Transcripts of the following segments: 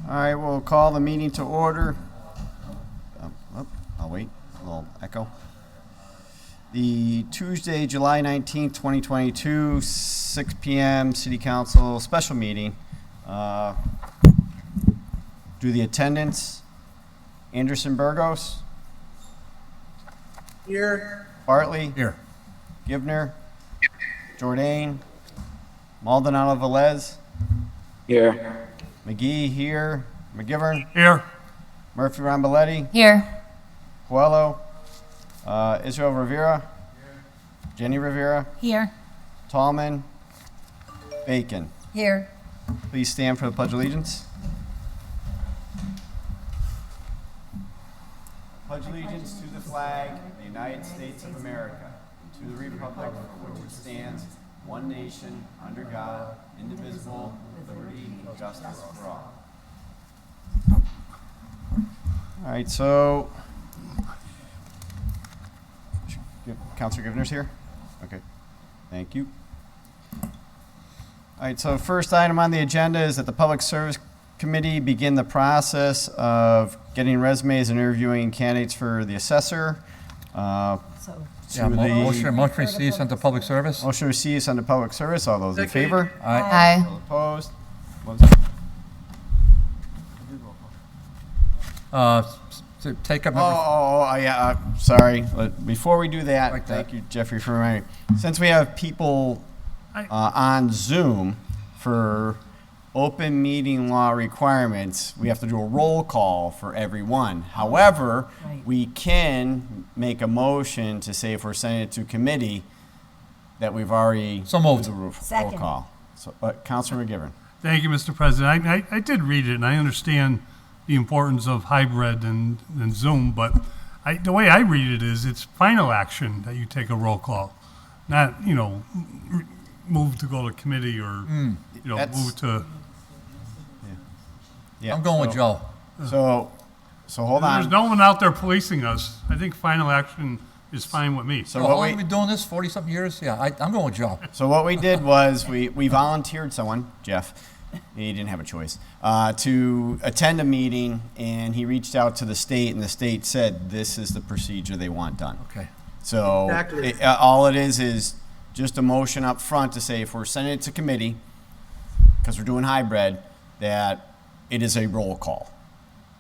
All right, we'll call the meeting to order. I'll wait, a little echo. The Tuesday, July 19th, 2022, 6 p.m. City Council special meeting. Do the attendance. Anderson Burgos. Here. Bartley. Here. Givner. Jourdain. Maldonado Velez. Here. McGee here. McGivern. Here. Murphy Ramboletti. Here. Coelho. Israel Rivera. Jenny Rivera. Here. Tallman. Bacon. Here. Please stand for the Pledge of Allegiance. Pledge allegiance to the flag of the United States of America, and to the republic for which it stands, one nation, under God, indivisible, with liberty and justice for all. All right, so Councilor Givner's here? Okay, thank you. All right, so first item on the agenda is that the Public Service Committee begin the process of getting resumes and interviewing candidates for the assessor. Motion received, sent to public service. Motion received, sent to public service. All those in favor? Aye. All opposed? To take up Yeah, sorry. Before we do that, Like thank that. you, Jeffrey, for reminding me. Since we have people on Zoom for open meeting law requirements, we have to do a roll call for everyone. However, we can make a motion to say if we're sending it to committee that we've already So moved. did the roll Second. call. So, Councilor McGivern. Thank you, Mr. President. I did read it, and I understand the importance of hybrid and Zoom, but the way I read it is it's final action that you take a roll call, not, move to go to committee or, That's- move to. Yeah. I'm going with Joe. So hold There's on. no one out there policing us. I think final action is fine with me. So How what long we have we been doing this? 40-something years? Yeah, I'm going with Joe. So what we did was we volunteered someone, Jeff, he didn't have a choice, to attend a meeting, and he reached out to the state, and the state said this is the procedure they want done. Okay. So Exactly. all it is just a motion up front to say if we're sending it to committee, because we're doing hybrid, that it is a roll call.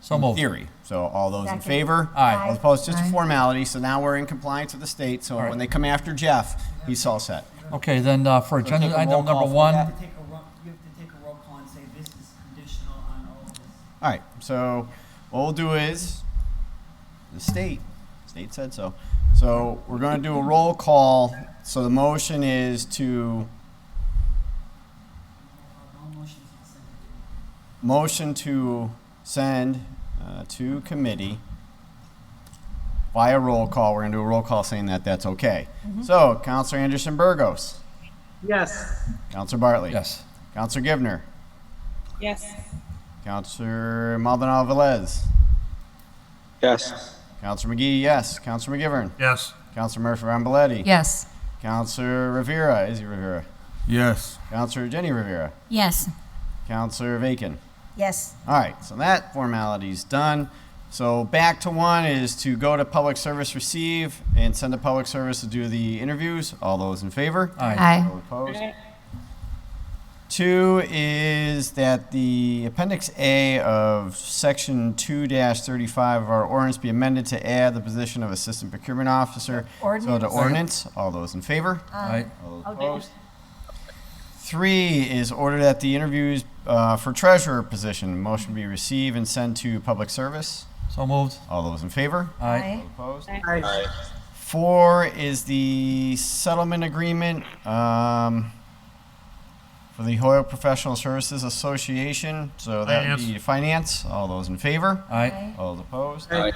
So In moved. theory. So all those in Second. favor? Aye. All opposed? Just a Aye. formality. So now we're in compliance with the state. So right. when they come after Jeff, he's all set. Okay, then for agenda take a roll item call number for one. You have to take a roll call and say this is conditional on all of this. All right, so what we'll do is, the state said so. So we're going to do a roll call. So the motion is to, No motion is consented. motion to send to committee via roll call. We're going to do a roll call saying that that's okay. So Counselor Anderson Burgos, Yes. Counselor Bartley. Yes. Counselor Givner, Yes. Counselor Maldonado Velez, Yes. Counselor McGee, yes. Counselor McGivern, Yes. Counselor Murphy Ramboletti. Yes. Counselor Rivera, Izzy Rivera. Yes. Counselor Jenny Rivera. Yes. Counselor Bacon. Yes. All right, so that formality's done. So back to one is to go to public service receive and send to public service to do the interviews. All those in favor? Aye. All opposed? Two is that the Appendix A of Section 2-35 of our ordinance be amended to add the position of Assistant Procurement Officer. So Ordinance. to ordinance, all those in favor? Aye. All opposed? Three is order that the interviews for treasurer position, motion be received and send to public service. So moved. All those in favor? Aye. All opposed? Aye. Four is the settlement agreement for the Hoyle Professional Services Association. So that would be finance. All those in favor? Aye. All opposed? Aye.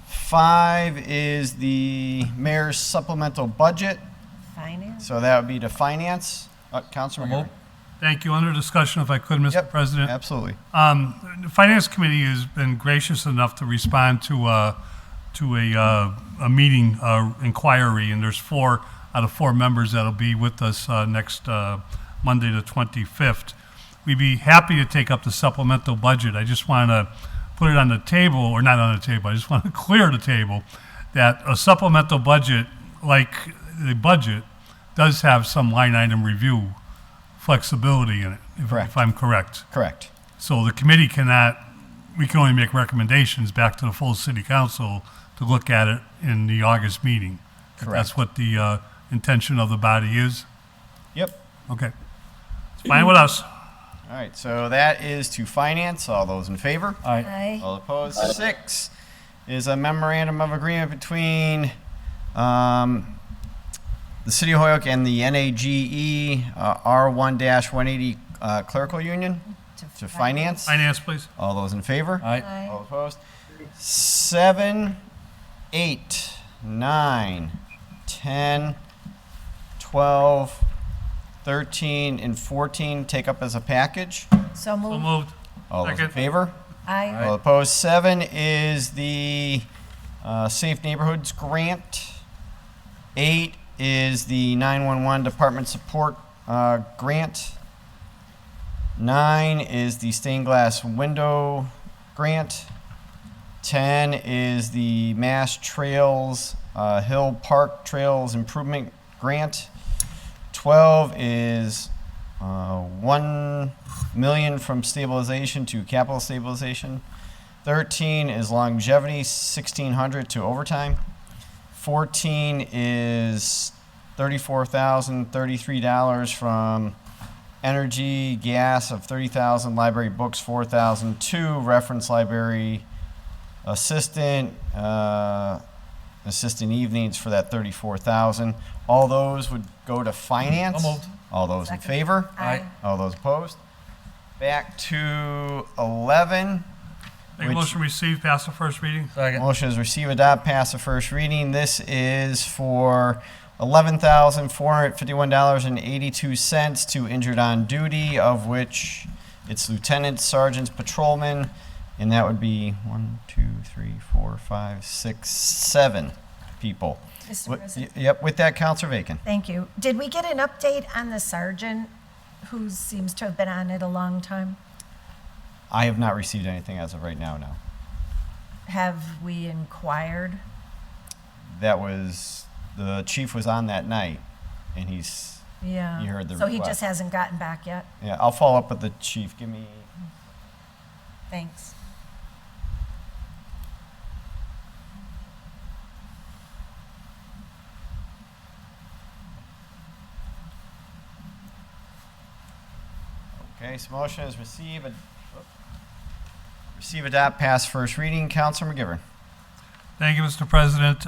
Five is the mayor's supplemental budget. Finance. So that would be to finance. Councilor So moved. McGivern. Thank you. Under discussion, if I could, Mr. Yep, President. Absolutely. The Finance Committee has been gracious enough to respond to a meeting inquiry, and there's 4 out of 4 members that'll be with us next Monday, the 25th. we'd be happy to take up the supplemental budget. I just want to put it on the table, or not on the table, I just want to clear the table, that a supplemental budget, like the budget, does have some line item review flexibility in it, Correct. if I'm correct. Correct. So the committee cannot, we can only make recommendations back to the full city council to look at it in the August meeting. If Correct. that's what the intention of the body is. Yep. Okay. It's fine with us. All right, so that is to finance. All those in favor? Aye. Aye. All opposed? 6 is a memorandum of agreement between the City of Holyoke and the NAGE R1-180 Clerical Union to finance. Finance, please. All those in favor? Aye. All opposed? 7, 8, 9, 10, 12, 13, and 14 take up as a package. So So moved. moved. All those in Second. favor? Aye. All opposed? 7 is the Safe Neighborhoods Grant. 8 is the 911 Department Support Grant. 9 is the Stained Glass Window Grant. 10 is the Mass Trails Hill Park Trails Improvement Grant. 12 is 1 million from stabilization to capital stabilization. 13 is longevity, 1,600 to overtime. 14 is $34,033 from energy, gas of 30,000, library books 4,000, 2 reference library assistant, assistant evenings for that 34,000. All those would go to finance. So moved. All those in Second. favor? Aye. All those opposed? Back to 11. Make a Which- motion to receive, pass the first reading. Second. Motion is receive, adopt, pass the first reading. This is for $11,451.82 to injured on duty, of which it's lieutenants, sergeants, patrolmen, and that would be 1, 2, 3, 4, 5, 6, 7 people. Mr. President. Yep, with that, Counselor Bacon. Thank you. Did we get an update on the sergeant who seems to have been on it a long time? I have not received anything as of right now, no. Have we inquired? That was, the chief was on that night, and he's, Yeah. You heard the So he request. just hasn't gotten back yet? yeah, I'll follow up with the chief. Give me, Thanks. okay, so motion is receive, adopt, pass first reading. Counselor McGivern. Thank you, Mr. President.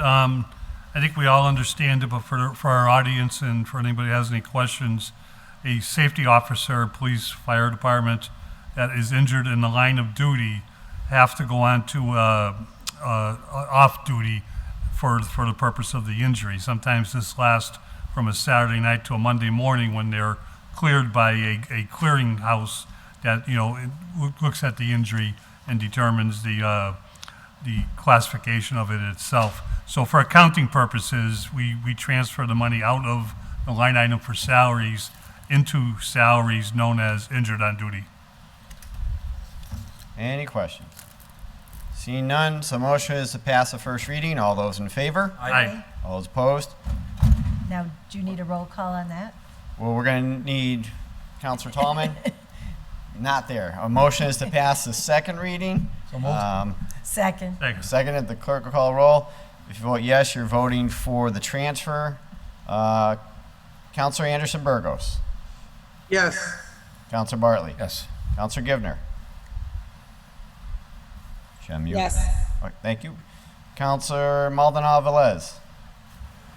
I think we all understand it, but for our audience and for anybody who has any questions, a safety officer, police, fire department that is injured in the line of duty have to go on to off duty for the purpose of the injury. Sometimes this lasts from a Saturday night to a Monday morning when they're cleared by a clearinghouse that, you know, looks at the injury and determines the classification of it itself. So for accounting purposes, we transfer the money out of the line item for salaries into salaries known as injured on duty. Any questions? Seeing none, so motion is to pass the first reading. All those in favor? Aye. All those opposed? Now, do you need a roll call on that? Well, we're going to need Counselor Tallman. Not there. A motion is to pass the second reading. So moved. Second. Thank you. Second, the clerk will call roll. If you vote yes, you're voting for the transfer. Counselor Anderson Burgos. Yes. Counselor Bartley. Yes. Counselor Givner. Should I mute? Yes. All right, thank you. Counselor Maldonado Velez.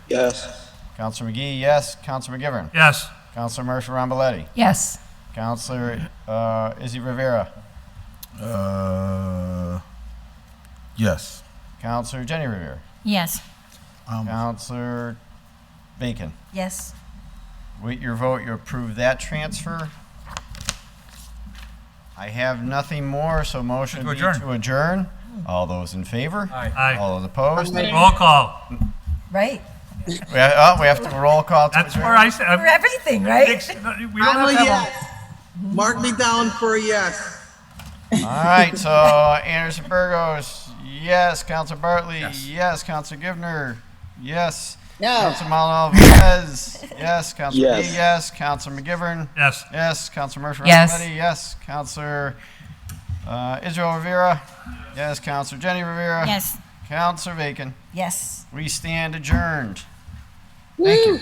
Yes. Counselor McGee, yes. Counselor McGivern. Yes. Counselor Marshall Ramboletti. Yes. Counselor Izzy Rivera. Yes. Counselor Jenny Rivera. Yes. Counselor Bacon. Yes. With your vote, you approve that transfer. I have nothing more, so motion To be adjourn. to adjourn. All those in favor? Aye. Aye. All those opposed? Roll call. Right. We have to roll call to That's adjourn. where I said. For everything, right? We don't have to have Mark me down for a yes. All right, so Anderson Burgos, yes. Counselor Bartley, yes. Counselor Givner, yes. No. Counselor Malinov, yes. Counselor Yes. B, yes. Counselor McGivern, Yes. yes. Counselor Murphy Yes. Rossetti, yes. Counselor Israel Rivera, yes. Counselor Jenny Rivera, Yes. Counselor Bacon. Yes. We stand adjourned. Thank you.